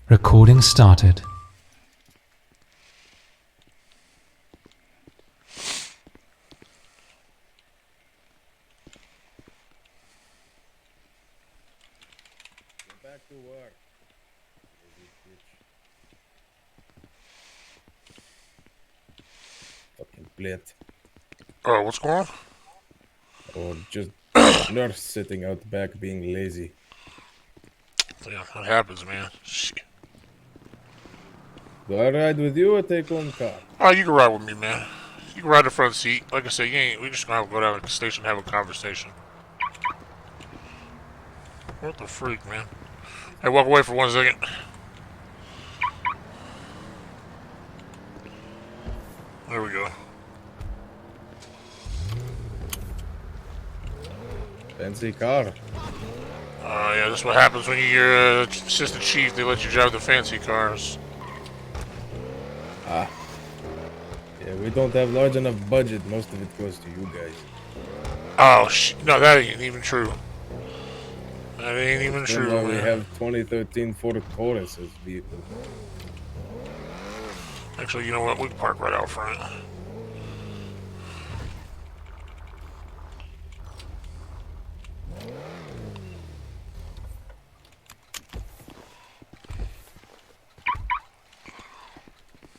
Recording started. Get back to work. Lazy bitch. Fucking blit. What's going on? Or just nurse sitting out back being lazy. Yeah, that happens, man. Shit. Do I ride with you or take own car? Oh, you can ride with me, man. You can ride the front seat. Like I said, we just gonna go down to the station and have a conversation. What the freak, man? Hey, walk away for 1 second. There we go. Fancy car. Yeah, that's what happens when you're assistant chief. They let you drive the fancy cars. Ah. Yeah, we don't have large enough budget. Most of it goes to you guys. Oh, no, that ain't even true. That ain't even That's true, why we man. have 2013 Ford Taurus as vehicle. Actually, you know what? We can park right out front.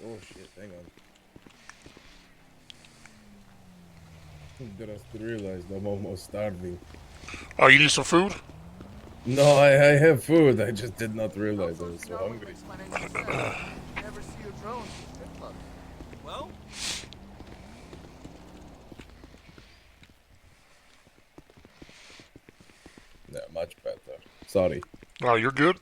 Oh shit, hang on. Just realized I'm almost starving. Oh, you need some food? No, I have food. I just did not realize I was so hungry. Never see your drones in strip clubs. Well, Yeah, much better. Sorry. Oh, you're good.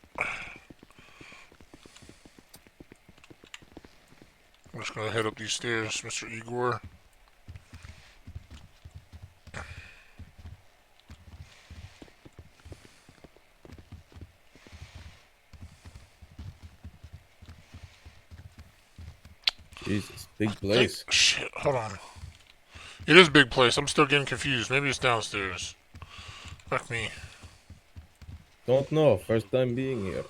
I'm just gonna head up these stairs, Mr. Igor. Jesus, big place. Shit, hold on. It is a big place. I'm still getting confused. Maybe it's downstairs. Fuck me. Don't know. First time being here.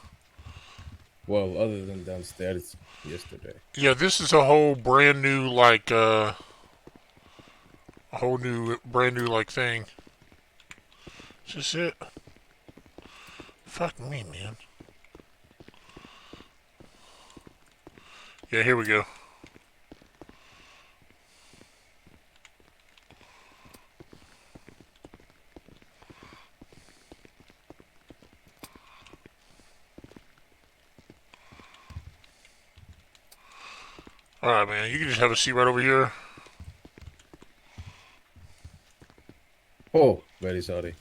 Well, other than downstairs yesterday. Yeah, this is a whole brand new, like, a whole new, brand new, like, thing. Is this it? Fuck me, man. Yeah, here we go. Alright, man. You can just have a seat right over here. Oh, very sorry.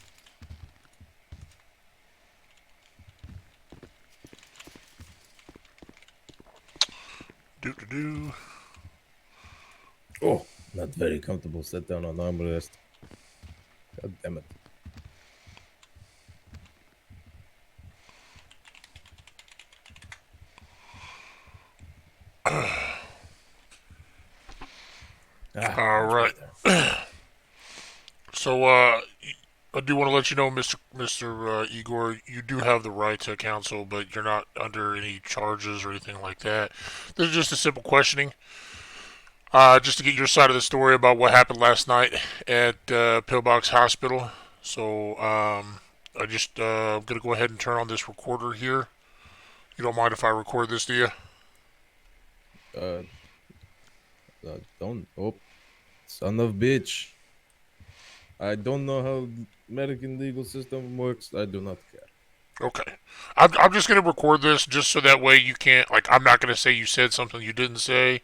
Do. Oh, not very comfortable. Sit down on armrest. God damn it. Ah, Alright. better. So, I do want to let you know, Mr. Igor, you do have the right to counsel, but you're not under any charges or anything like that. This is just a simple questioning. Just to get your side of the story about what happened last night at Pillbox Hospital. So, I'm gonna go ahead and turn on this recorder here. You don't mind if I record this, do you? Uh, don't. Oh, son of bitch. I don't know how American legal system works. I do not care. Okay. I'm just gonna record this just so that way you can't, like, I'm not gonna say you said something you didn't say,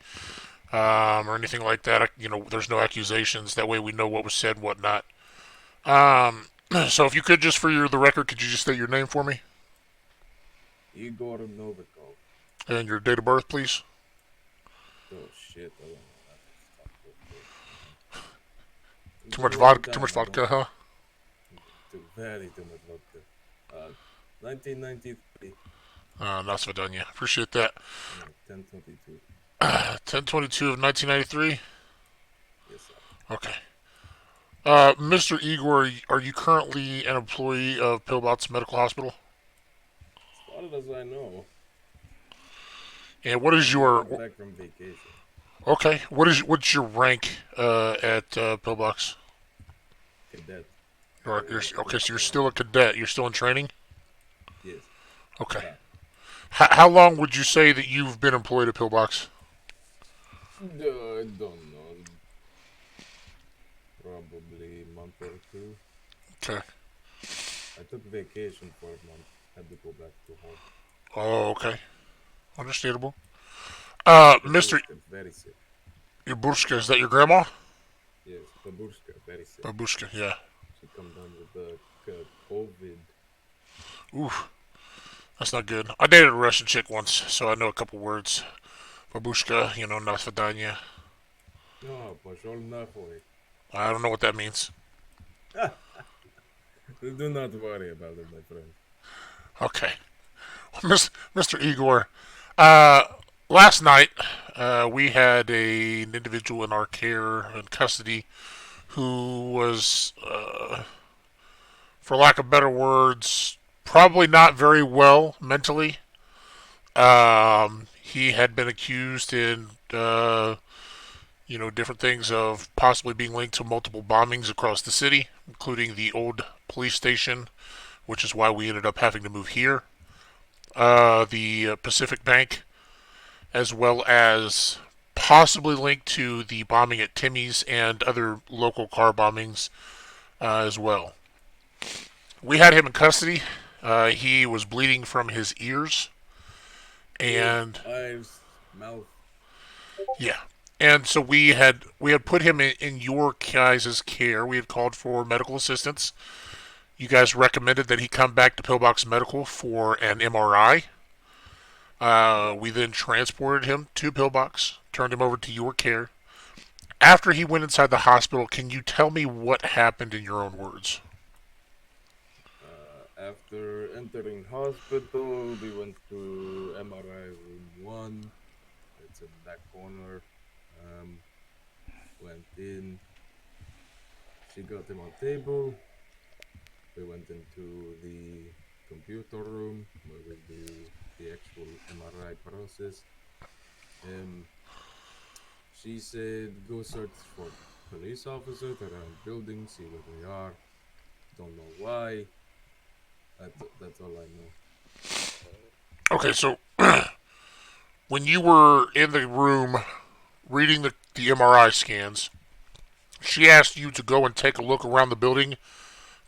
or anything like that. There's no accusations. That way we know what was said and whatnot. Um, so if you could just for the record, could you just state your name for me Igor Novikov. and your date of birth, please? Oh shit. I don't know how to stop recording. It's Too been much a long vodka. Too time, much vodka, huh? Very too much vodka. 1993. Not so done yet. Appreciate that. 1022. 10/22 of 1993. Yes, sir. Okay. Mr. Igor, are you currently an employee of Pillbox Medical Hospital? As far as I know. And what is I just got your back from vacation. okay? What's your rank at Pillbox? Cadet. You're, okay, Cadet so you're training. still a cadet. You're still in training. Yes. Okay. Back. How long would you say that you've been employed at Pillbox? I don't know. Probably a month or two. Okay. I took vacation for a month. Had to go back to home. Oh, okay. Understandable. Mister Babushka, very sick. Yabushka, is that your grandma? Yes, Babushka, very sick. Babushka, yeah. She come down with the COVID. Oof, that's not good. I dated a Russian chick once, so I know a couple words. Babushka, Nasvidanya. No, пошел нахуй. I don't know what that means. Do not worry about it, my friend. Okay. Mr. Igor, uh, last night we had an individual in our care and custody who was, for lack of better words, probably not very well mentally. He had been accused in, different things of possibly being linked to multiple bombings across the city, including the old police station, which is why we ended up having to move here. The Pacific Bank, as well as possibly linked to the bombing at Timmy's and other local car bombings as well. We had him in custody. He was bleeding from his ears, Ears, and eyes, mouth. yeah, and so we had put him in your guys' care. We had called for medical assistance. You guys recommended that he come back to Pillbox Medical for an MRI. We then transported him to Pillbox, turned him over to your care. After he went inside the hospital, can you tell me what happened in your own words? After entering hospital, we went to MRI room 1. It's in the back corner. Um, Went in. She got him on table. We went into the computer room where we do the actual MRI process. Um, she said, go search for police officers around buildings, see where they are. Don't know why. That's all I know. Okay, so when you were in the room reading the MRI scans, she asked you to go and take a look around the building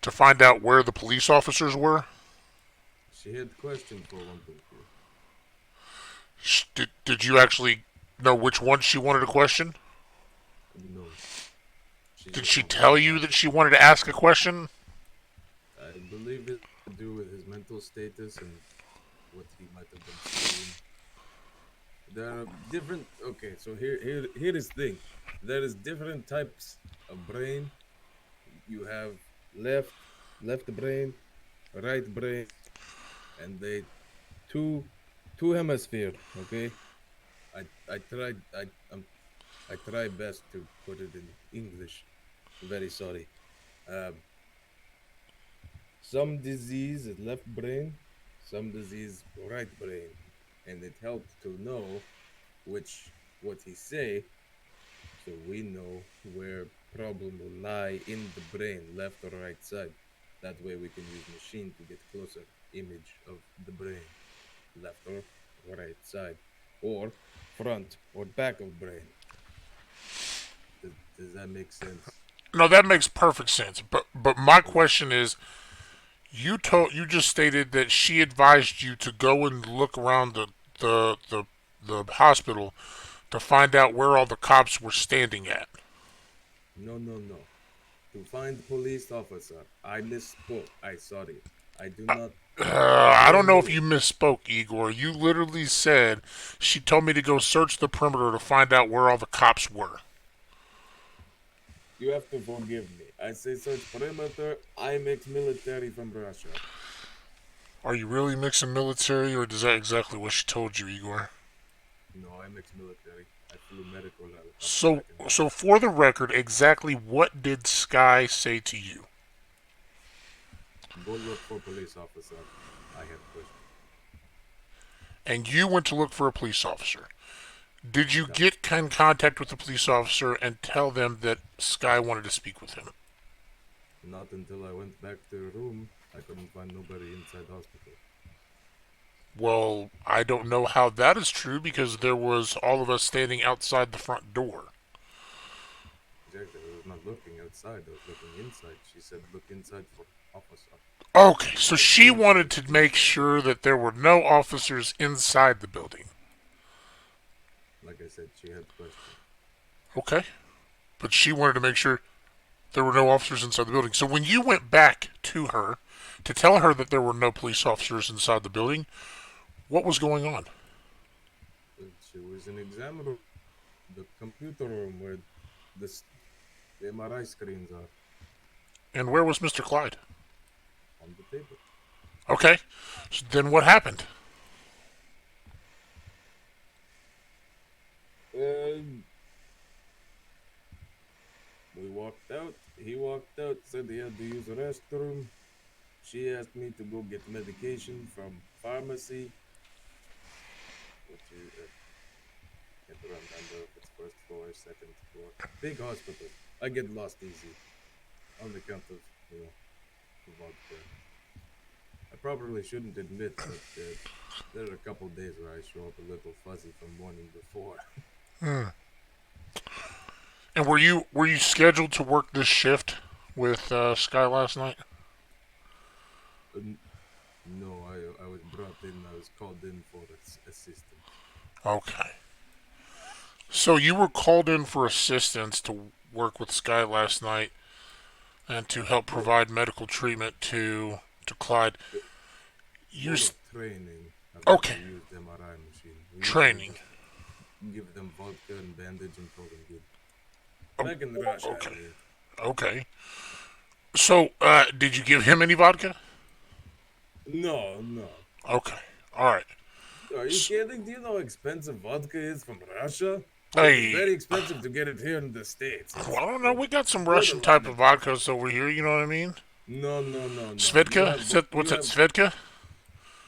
to find out where the police officers were. She had question for one of you. Did you actually know which one she wanted to question? No. She Did just she wanted to tell you know. that she wanted to ask a question? I believe it to do with his mental status and what he might have been seeing. There are different. Okay, so here is thing. There is different types of brain. You have left left brain, right brain, and they two two hemisphere. Okay, I tried I try best to put it in English. Very sorry. Um, some disease is left brain, some disease right brain, and it helped to know which what he say, so we know where problem will lie in the brain, left or right side. That way we can use machine to get closer image of the brain, left or right side, or front or back of brain. Does that make sense? No, that makes perfect sense. But my question is, you just stated that she advised you to go and look around the the the hospital to find out where all the cops were standing at. No, no, no. To find police officer. I misspoke. I sorry. I do not. I Hear don't know if me. you misspoke, Igor. You literally said she told me to go search the perimeter to find out where all the cops were. You have to forgive me. I say search perimeter. I'm ex-military from Russia. Are you really mixing military, or is that exactly what she told you, Igor? No, I'm ex-military. I flew medical helicopter So, back in the so day. for the record, exactly what did Sky say to you? Go look for police officer. I have question. and you went to look for a police officer. Did you get in contact with the police officer and tell them that Sky wanted to speak with him? Not until I went back to the room. I couldn't find nobody inside the hospital. Well, I don't know how that is true because there was all of us standing outside the front door. Exactly. I was not looking outside. I was looking inside. She said, look inside for officer. Okay, so she wanted to make sure that there were no officers inside the building. Like I said, she had questions. Okay. But she wanted to make sure there were no officers inside the building. So when you went back to her to tell her that there were no police officers inside the building, what was going on? She was in exam room, the computer room where the MRI screens are, And where was Mr. Clyde? on the table. Okay. So then what happened? We walked out. He walked out, said he had to use the restroom. She asked me to go get medication from pharmacy, which is, can't remember if it's first floor or second floor. Big hospital. I get lost easy on account of, the vodka. I probably shouldn't admit, but there are a couple days where I show up a little fuzzy from morning before. And were you scheduled to work this shift with Sky last night? No, I was brought in. I was called in for assistance. Okay. So you were called in for assistance to work with Sky last night and to help provide medical treatment to Clyde. You Training. Okay. Used MRI machine. We Training. Give them vodka and bandage and call them good. Back in Russia. Okay. Okay. So, did you give him any vodka? No. Okay. All right. Are you kidding? Do you know how expensive vodka is from Russia? Hey. It's very expensive to get it here in the States. Well, I don't know. We got some Russian type of vodkas over here. You know what I mean? No. Svedka? What's that? Svedka?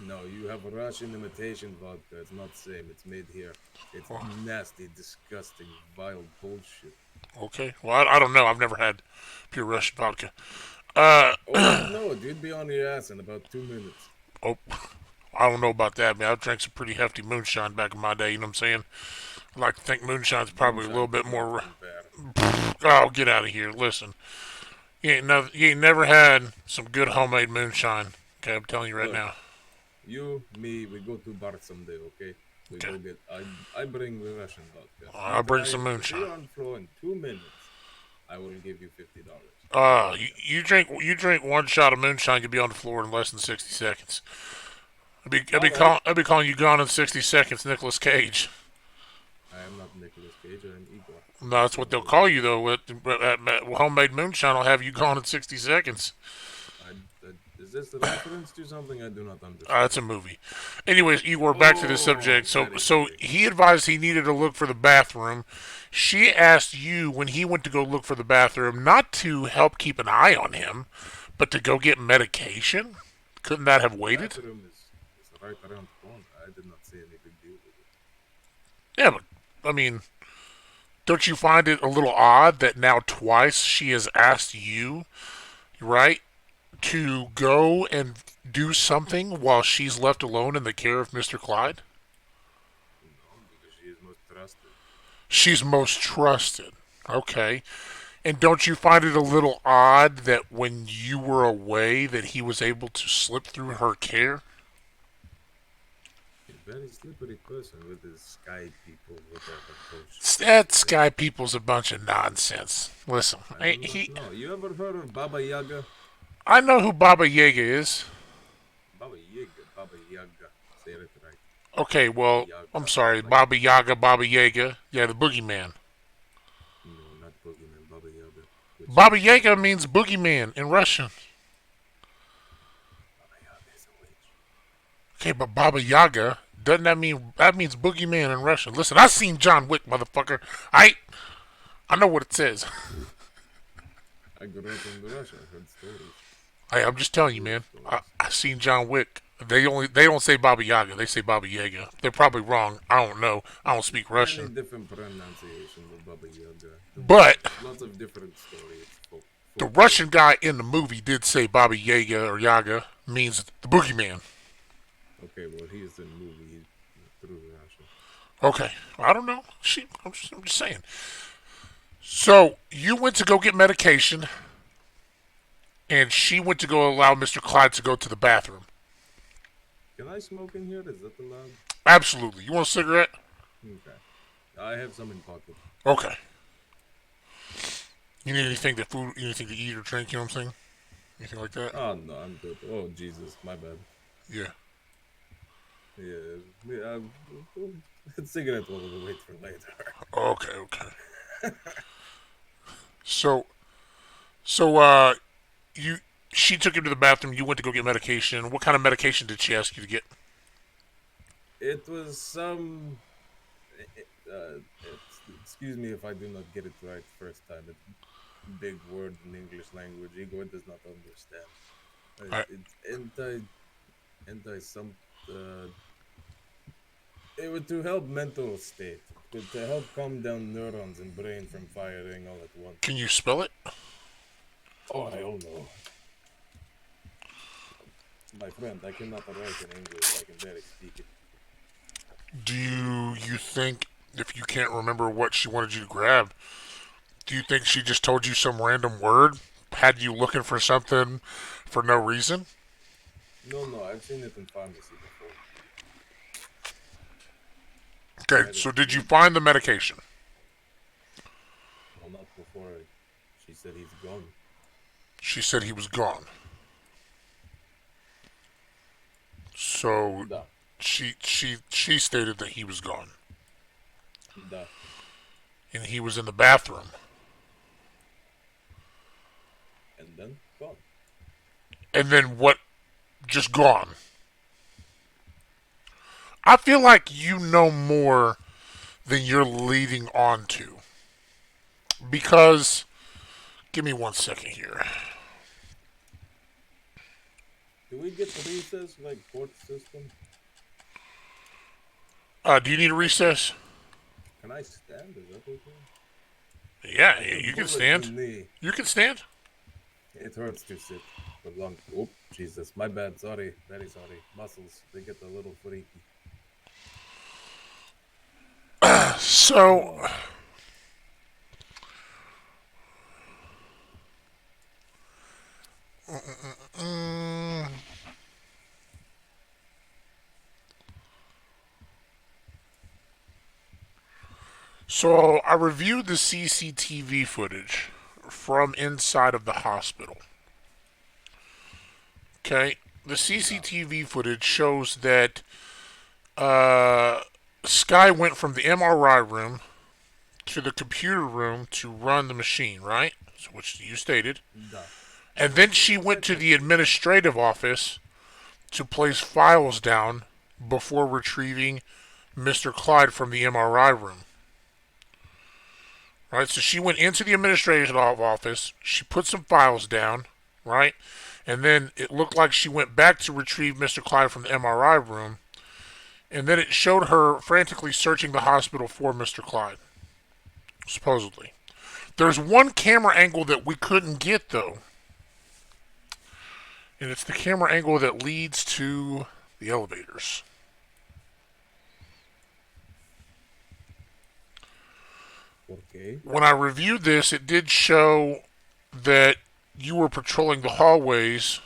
No, you have a Russian imitation vodka. It's not the same. It's made here. It's nasty, disgusting, vile bullshit. Okay. Well, I don't know. I've never had pure Russian vodka. No, you'd be on your ass in about 2 minutes. Oh, I don't know about that, man. I drank some pretty hefty moonshine back in my day. You know what I'm saying? I like to think moonshine's probably a little bit more. Oh, get out of here! Listen, you ain't never had some good homemade moonshine. Okay, I'm telling you right now. You, me, we go to bar someday, okay? We go get. I bring the Russian vodka. I'll bring some moonshine. If you're on floor in 2 minutes, I will give you $50. You drink one shot of moonshine, you'll be on the floor in less than 60 seconds. I'd be calling you Gone in 60 Seconds, Nicolas Cage. I am not Nicolas Cage. I am Igor. No, that's what they'll call you though. With homemade moonshine, will have you gone in 60 seconds. Is this a reference to something I do not understand? It's a movie. Anyways, Igor, back to the subject. So he advised he needed to look for the bathroom. She asked you when he went to go look for the bathroom not to help keep an eye on him, but to go get medication. Couldn't that have waited? The bathroom is right around the corner. I did not see any big deal with it. Yeah, but I mean, don't you find it a little odd that now twice she has asked you, right, to go and do something while she's left alone in the care of Mr. Clyde? No, because she is most trusted. She's most trusted. Okay. And don't you find it a little odd that when you were away that he was able to slip through her care? He's a very slippery person with his Sky people, whatever bullshit. That Sky people's a bunch of nonsense. Listen, No, you ever heard of Baba Yaga? I know who Baba Yaga is. Baba Yaga. Say it right. Okay, well, Yaga. I'm sorry, Baba Yaga, Baba Yaga. Yeah, the boogeyman. No, not Boogeyman, Baba Yaga. Baba Yaga means boogeyman in Russian. Baba Yaga is a witch. Okay, but Baba Yaga, doesn't that means boogeyman in Russian? Listen, I seen John Wick, motherfucker. I know what it says. I grew up in Russia. I heard stories. Hey, I'm just telling you, man. I seen John Wick. They don't say Baba Yaga. They say Baba Yaga. They're probably wrong. I don't know. I don't speak Many Russian. different pronunciations of Baba Yaga. But Lots of different stories. the Folklore. Russian guy in the movie did say Baba Yaga or Yaga means the boogeyman. Okay, well, he is in the movie. He's through Russia. Okay, I don't know. I'm just saying. So you went to go get medication, and she went to go allow Mr. Clyde to go to the bathroom. Can I smoke in here? Is that allowed? Absolutely. You want a cigarette? Okay. I have some in pocket. Okay. You need anything to eat or drink? You know what I'm saying? Anything like that? Oh, no, I'm good. Oh, Jesus, my bad. Yeah. Yeah, cigarette will wait for later. Okay. Okay. So, so you she took you to the bathroom. You went to go get medication. What kind of medication did she ask you to get? It was some. Excuse me if I do not get it right first time. It's big word in English language. Igor does not understand. All right. It's anti some. It was to help mental state, to help calm down neurons and brain from firing all at once. Can you spell it? Oh, I don't know. My friend, I cannot write in English. I can barely speak it. Do you think if you can't remember what she wanted you to grab, do you think she just told you some random word? Had you looking for something for no reason? No, I've seen it in pharmacy before. Okay, so did you find the medication? Well, not before she said he's gone. She said he was gone. So Da, she stated that he was gone da. and he was in the bathroom. And then gone. And then what? Just gone. I feel like you know more than you're leading on to. Because, give me 1 second here. Do we get recess like court system? Do you need a recess? Can I stand? Is that okay? Yeah, It's a you can bullet stand. knee. You can stand. It hurts to sit for long. Oh, Jesus, my bad. Sorry, very sorry. Muscles, they get a little freaky. So, mm, so I reviewed the CCTV footage from inside of the hospital. Okay, the CCTV footage shows that Sky went from the MRI room to the computer room to run the machine, right? So, which you stated. Da. And then she went to the administrative office to place files down before retrieving Mr. Clyde from the MRI room. Right? So she went into the administrative office, she put some files down, right? And then it looked like she went back to retrieve Mr. Clyde from the MRI room. And then it showed her frantically searching the hospital for Mr. Clyde, supposedly. There's one camera angle that we couldn't get, though. And it's the camera angle that leads to the elevators. Okay. When I reviewed this, it did show that you were patrolling the hallways,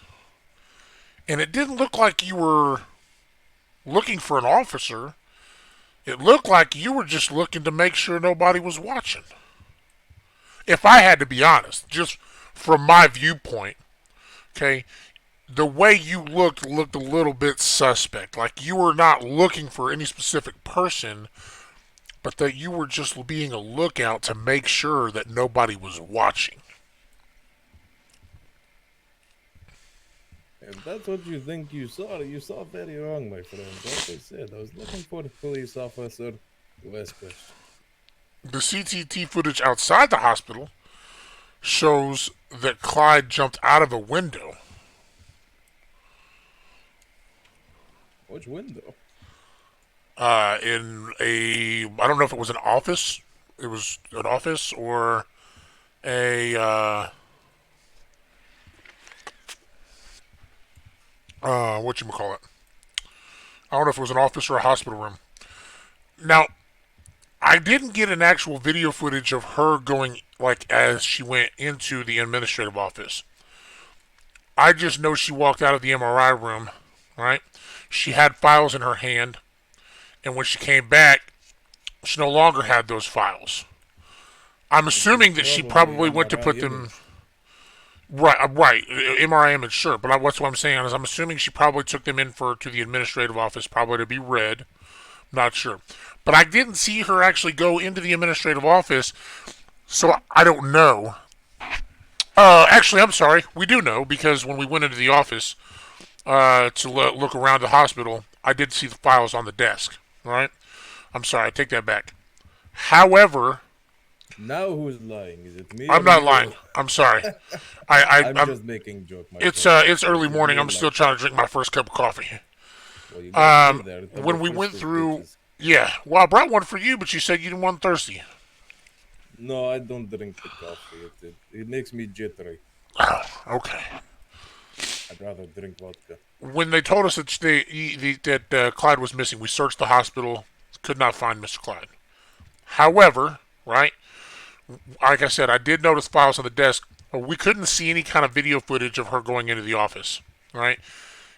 and it didn't look like you were looking for an officer. It looked like you were just looking to make sure nobody was watching. If I had to be honest, just from my viewpoint, okay, the way you looked a little bit suspect. Like you were not looking for any specific person, but that you were just being a lookout to make sure that nobody was watching. If that's what you think you saw very wrong, my friend. Like I said, I was looking for the police officer who asked questions. The CCTV footage outside the hospital shows that Clyde jumped out of a window. Which window? In I don't know if it was an office. It was an office or a, whatchamacallit. I don't know if it was an office or a hospital room. Now, I didn't get an actual video footage of her going, like, as she went into the administrative office. I just know she walked out of the MRI room, right? She had files in her hand, and when she came back, she no longer had those files. I'm assuming that she probably went to put them. Right, MRI image, sure, but what's what I'm saying is I'm assuming she probably took them in to the administrative office, probably to be read. Not sure, but I didn't see her actually go into the administrative office, so I don't know. Actually, I'm sorry, we do know because when we went into the office to look around the hospital, I did see the files on the desk. All right, I'm sorry, I take that back. However, Now who's lying? Is it me? I'm or not you? lying. I'm sorry. I'm I'm just making joke. My It's friend. it's early You morning. know, I'm still trying to drink my first cup of coffee. well, you gotta be there. When we Double went fisted through, bitches. yeah. Well, I brought one for you, but you said you didn't want thirsty. No, I don't drink the coffee. It makes me jittery. Okay. I'd rather drink vodka. When they told us that Clyde was missing, we searched the hospital, could not find Mr. Clyde. However, right, like I said, I did notice files on the desk. We couldn't see any kind of video footage of her going into the office, right?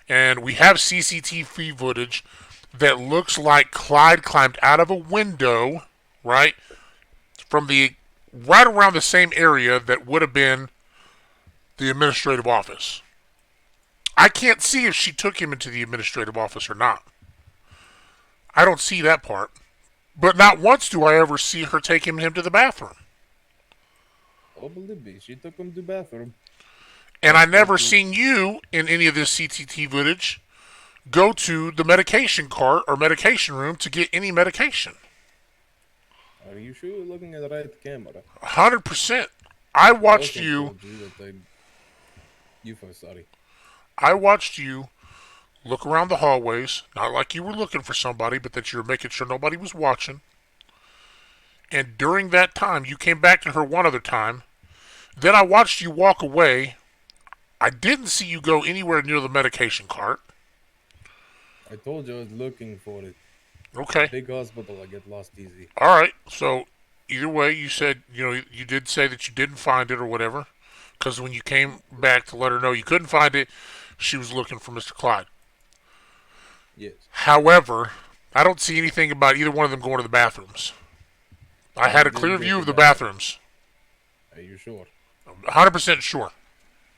And we have CCTV footage that looks like Clyde climbed out of a window, right, from the right around the same area that would have been the administrative office. I can't see if she took him into the administrative office or not. I don't see that part. But not once do I ever see her taking him to the bathroom. Oh, believe me, she took him to the bathroom. And I never seen you in any of this CCTV footage go to the medication cart or medication room to get any medication. Are you sure you're looking at the right camera? 100%. I watched I also you. told you that you first, sorry. I watched you look around the hallways, not like you were looking for somebody, but that you were making sure nobody was watching. And during that time, you came back to her one other time. Then I watched you walk away. I didn't see you go anywhere near the medication cart. I told you I was looking for it. Okay. Big hospital, I get lost easy. All right. So either way, you said, you did say that you didn't find it or whatever. Because when you came back to let her know you couldn't find it, she was looking for Mr. Clyde. Yes. However, I don't see anything about either one of them going to the bathrooms. I had a clear view of the bathrooms. Are you sure? 100% sure.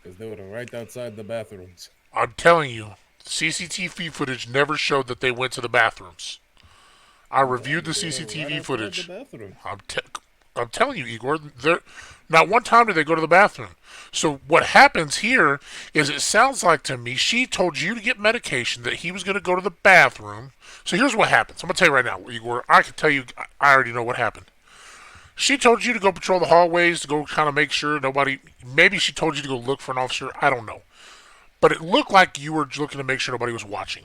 Because they were right outside the bathrooms. I'm telling you, CCTV footage never showed that they went to the bathrooms. I reviewed the They were CCTV right outside footage. the bathrooms. I'm telling you, Igor, not one time did they go to the bathroom. So what happens here is it sounds like to me she told you to get medication, that he was going to go to the bathroom. So here's what happens. I'm going to tell you right now, Igor. I can tell you, I already know what happened. She told you to go patrol the hallways, to go kind of make sure nobody, maybe she told you to go look for an officer. I don't know. But it looked like you were looking to make sure nobody was watching.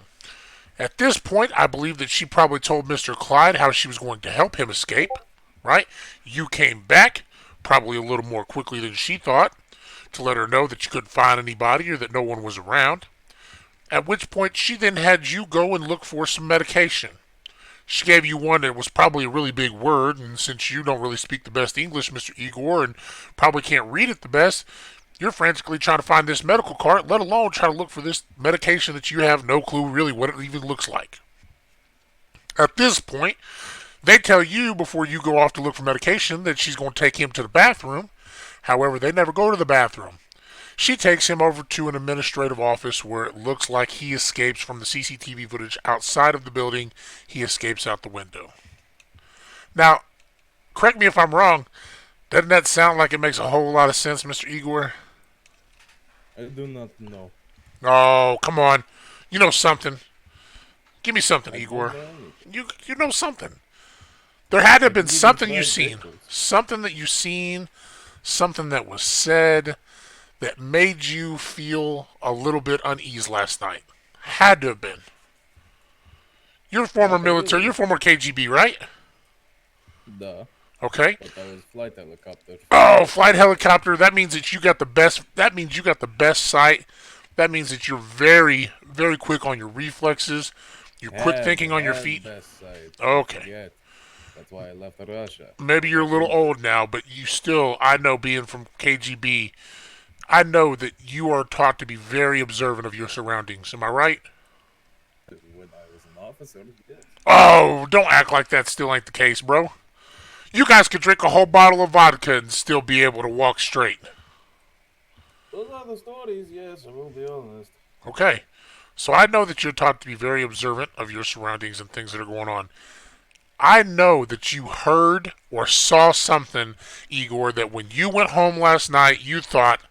At this point, I believe that she probably told Mr. Clyde how she was going to help him escape, right? You came back, probably a little more quickly than she thought, to let her know that you couldn't find anybody or that no one was around. At which point, she then had you go and look for some medication. She gave you one that was probably a really big word, and since you don't really speak the best English, Mr. Igor, and probably can't read it the best, you're frantically trying to find this medical cart, let alone try to look for this medication that you have no clue really what it even looks like. At this point, they tell you before you go off to look for medication that she's going to take him to the bathroom. However, they never go to the bathroom. She takes him over to an administrative office where it looks like he escapes from the CCTV footage outside of the building. He escapes out the window. Now, correct me if I'm wrong. Doesn't that sound like it makes a whole lot of sense, Mr. Igor? I do not know. Oh, come on. You know something. Give me something, I Igor. don't know anything. You know something. There had to have I been can give you something you five seen. pickles. Something that you seen. Something that was said that made you feel a little bit uneasy last night. Had to have been. You're former What are military. you? You're former KGB, right? Duh. Okay. But I was flight helicopter for Oh, flight helicopter. That means that you got the best. That means you got the best sight. That means that you're very, very quick on your reflexes. You're quick thinking on your had feet. best sight. You Okay. forget. That's why I left Russia. Maybe you're a little old now, but you still, I know, being from KGB, I know that you are taught to be very observant of your surroundings. Am I right? When I was an officer, yes. Oh, don't act like that still ain't the case, bro. You guys could drink a whole bottle of vodka and still be able to walk straight. Those are the stories, yes, I will be honest. Okay. So I know that you're taught to be very observant of your surroundings and things that are going on. I know that you heard or saw something, Igor, that when you went home last night, you thought,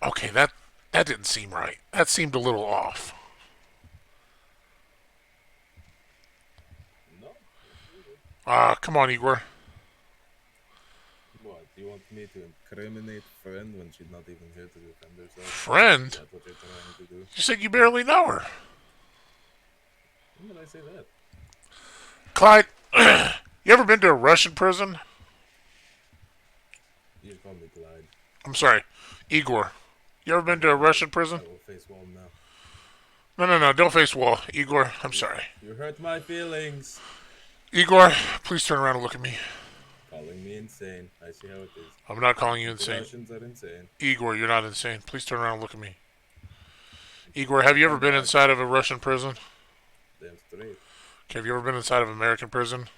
okay, that didn't seem right. That seemed a little off. No? Come on, Igor. What, you want me to incriminate friend when she's not even here to defend herself? Friend? Is that what you're trying to do? You said you barely know her. When did I say that? Clyde, you ever been to a Russian prison? You call me Clyde. I'm sorry, Igor. You ever been to a Russian prison? I will face wall now. No. Don't face wall. Igor, I'm sorry. You hurt my feelings. Igor, please turn around and look at me. Calling me insane. I see how it is. I'm not calling you The insane. Russians are insane. Igor, you're not insane. Please turn around and look at me. Igor, have you ever been inside of a Russian prison? Damn straight. Okay, have you ever been inside of an American prison?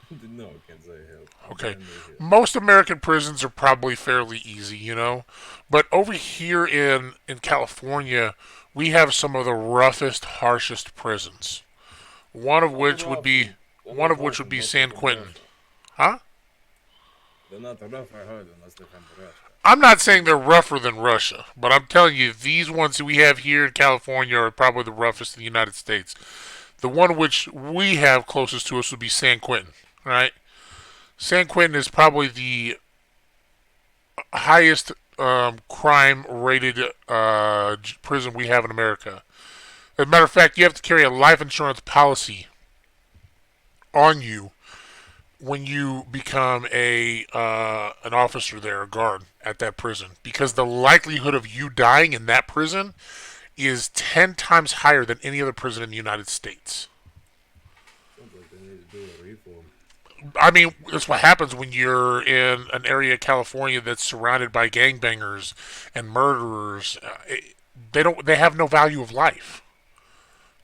No, I can't say hell. Okay. Most American prisons are probably fairly easy, you know? But over here in California, we have some of the roughest, harshest prisons. One of which would be San Quentin. Huh? They're not rough, I heard, unless they're from Russia. I'm not saying they're rougher than Russia, but I'm telling you, these ones that we have here in California are probably the roughest in the United States. The one which we have closest to us would be San Quentin, right? San Quentin is probably the highest crime-rated prison we have in America. As a matter of fact, you have to carry a life insurance policy on you when you become an officer there, a guard at that prison, because the likelihood of you dying in that prison is 10 times higher than any other prison in the United States. Sounds like they need to do a reform. I mean, that's what happens when you're in an area of California that's surrounded by gangbangers and murderers. They have no value of life.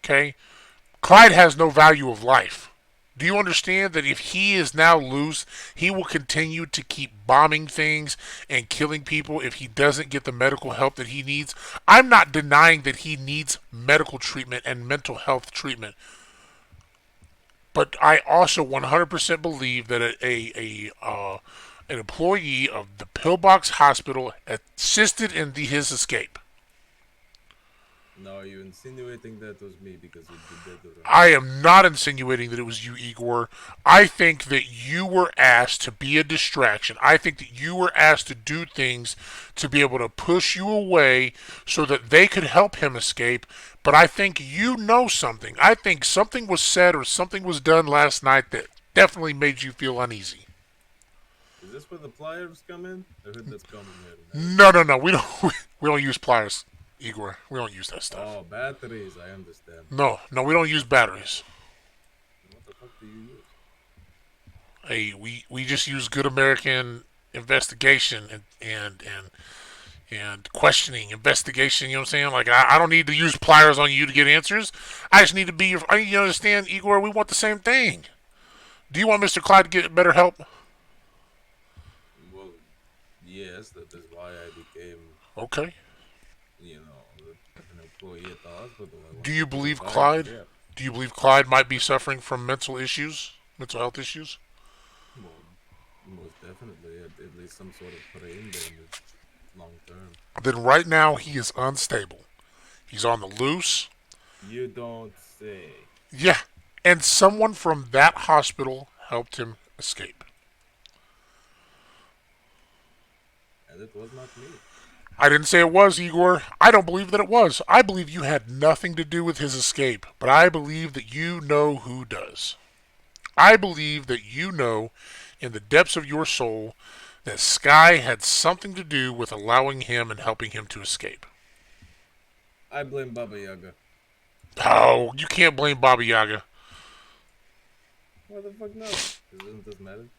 Okay? Clyde has no value of life. Do you understand that if he is now loose, he will continue to keep bombing things and killing people if he doesn't get the medical help that he needs? I'm not denying that he needs medical treatment and mental health treatment. But I also 100% believe that an employee of the Pillbox Hospital assisted in his escape. Now, are you insinuating that was me because you did that? I am not insinuating that it was you, Igor. I think that you were asked to be a distraction. I think that you were asked to do things to be able to push you away so that they could help him escape. But I think you know something. I think something was said or something was done last night that definitely made you feel uneasy. Is this where the pliers come in? I heard that's coming here. No. We don't use pliers, Igor. We don't use that stuff. Oh, batteries, I understand. No, we don't use batteries. What the fuck do you use? Hey, we just use good American investigation and questioning, investigation, you know what I'm saying? Like, I don't need to use pliers on you to get answers. I just need to be your... You understand, Igor? We want the same thing. Do you want Mr. Clyde to get better help? Well, yes, that is why I became, Okay. An employee at the hospital. Do you believe Clyde? Yeah. Do you believe Clyde might be suffering from mental health issues? Well, most definitely, at least some sort of brain damage, long term. Then right now he is unstable. He's on the loose. You don't say. Yeah. And someone from that hospital helped him escape. And it was not me. I didn't say it was, Igor. I don't believe that it was. I believe you had nothing to do with his escape, but I believe that you know who does. I believe that you know in the depths of your soul that Sky had something to do with allowing him and helping him to escape. I blame Baba Yaga. Oh, you can't blame Baba Yaga. Why the fuck not? Doesn't this matter?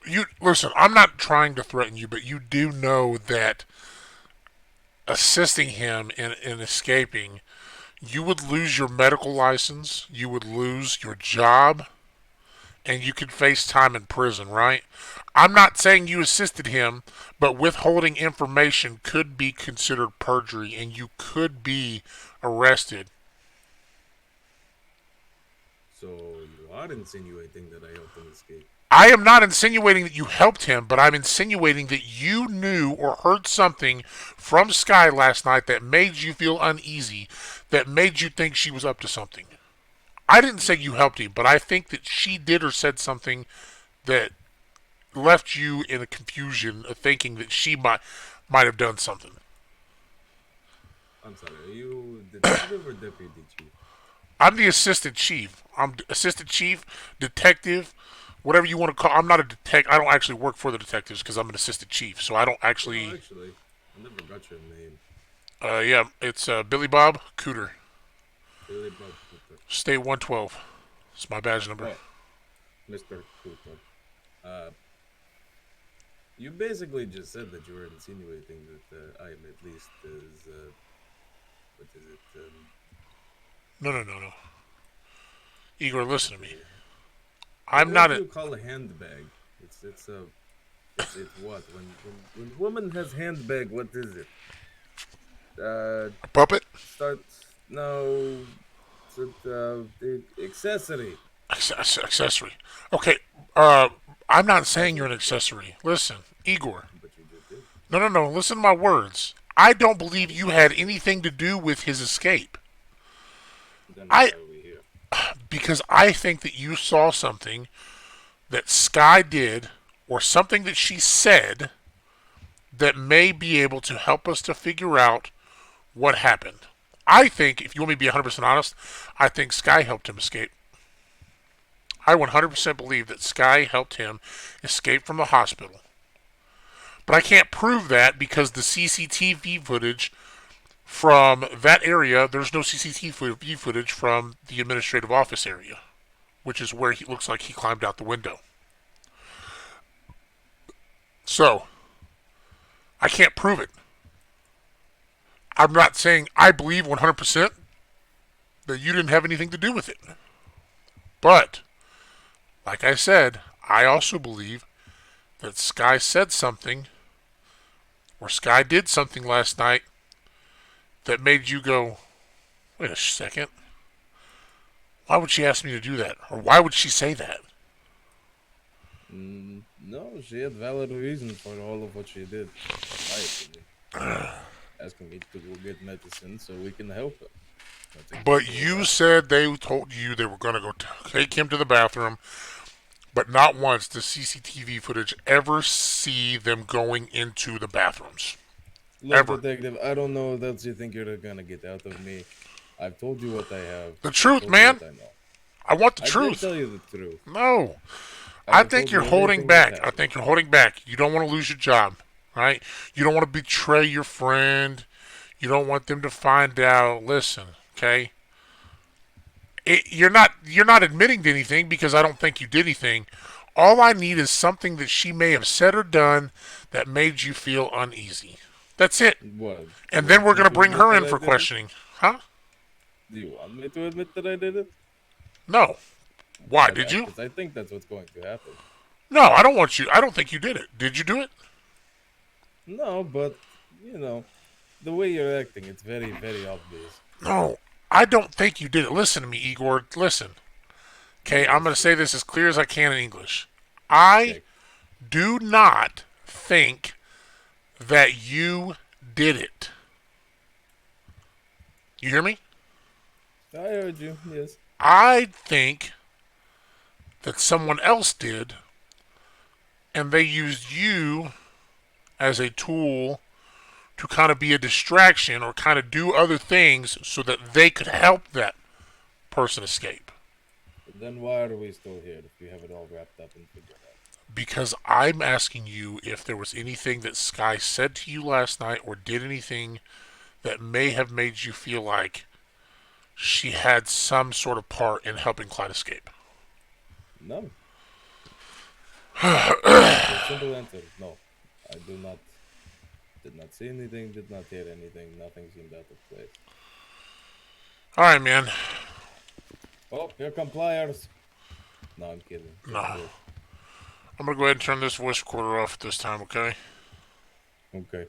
You listen, I'm not trying to threaten you, but you do know that assisting him in escaping, you would lose your medical license, you would lose your job, and you could face time in prison, right? I'm not saying you assisted him, but withholding information could be considered perjury and you could be arrested. So you are insinuating that I helped him escape? I am not insinuating that you helped him, but I'm insinuating that you knew or heard something from Sky last night that made you feel uneasy, that made you think she was up to something. I didn't say you helped him, but I think that she did or said something that left you in a confusion of thinking that she might have done something. I'm sorry, are you detective or deputy chief? I'm the assistant chief. I'm assistant chief, detective, whatever you want to call. I'm not a detective. I don't actually work for the detectives because I'm an assistant chief. So I don't No, actually. actually, I never got your name. Yeah, it's Billy Bob Cooter, Billy Bob Cooper. State 112. It's my badge number. Oh, Mr. Cooper. You basically just said that you were insinuating that I am at least as, what is it, No. Igor, listen to me. I'm what not do a. you call a handbag? It's what? When woman has handbag, what is it? A puppet? Start, no, the accessory. Accessory. Okay. I'm not saying you're an accessory. Listen, Igor. But you just did. No. Listen to my words. I don't believe you had anything to do with his escape. Then why I are we here? because I think that you saw something that Sky did or something that she said that may be able to help us to figure out what happened. I think, if you want me to be 100% honest, I think Sky helped him escape. I 100% believe that Sky helped him escape from the hospital. But I can't prove that because the CCTV footage from that area, there's no CCTV footage from the administrative office area, which is where he looks like he climbed out the window. So, I can't prove it. I'm not saying I believe 100% that you didn't have anything to do with it. But, like I said, I also believe that Sky said something, or Sky did something last night that made you go, wait a second. Why would she ask me to do that? Or why would she say that? No, she had valid reason for all of what she did, in my opinion. Asking me to go get medicine so we can help her. Nothing But simple as you that. said they told you they were going to go take him to the bathroom, but not once does CCTV footage ever see them going into the bathrooms. Look, Ever. detective, I don't know what else you think you're gonna get out of me. I've told you what I have. The I've truth, told you man. what I know. I want the I did truth. tell you the truth. No. I I have think told you're you holding everything that back. I happened. think you're holding back. You don't want to lose your job, right? You don't want to betray your friend. You don't want them to find out. Listen, okay? You're not admitting to anything because I don't think you did anything. All I need is something that she may have said or done that made you feel uneasy. That's it. What? And You then want we're me going to to bring admit her that in I for did it? questioning. Huh? Do you want me to admit that I did it? No. Why? Did you? Because I think that's what's going to happen. No, I don't want you. I don't think you did it. Did you do it? No, but the way you're acting, it's very, very obvious. No. I don't think you did it. Listen to me, Igor. Listen. Okay, I'm going to say this as clear as I can in English. I Okay. do not think that you did it. You hear me? I heard you. Yes. I think that someone else did, and they used you as a tool to kind of be a distraction or kind of do other things so that they could help that person escape. Then why are we still here if we have it all wrapped up and figured out? Because I'm asking you if there was anything that Sky said to you last night or did anything that may have made you feel like she had some sort of part in helping Clyde escape. No. The simple answer, no. I did not see anything, did not hear anything, nothing seemed out of place. All right, man. Oh, here come pliers. No, I'm kidding. Nah. Good. I'm going to go ahead and turn this voice recorder off at this time, okay? Okay.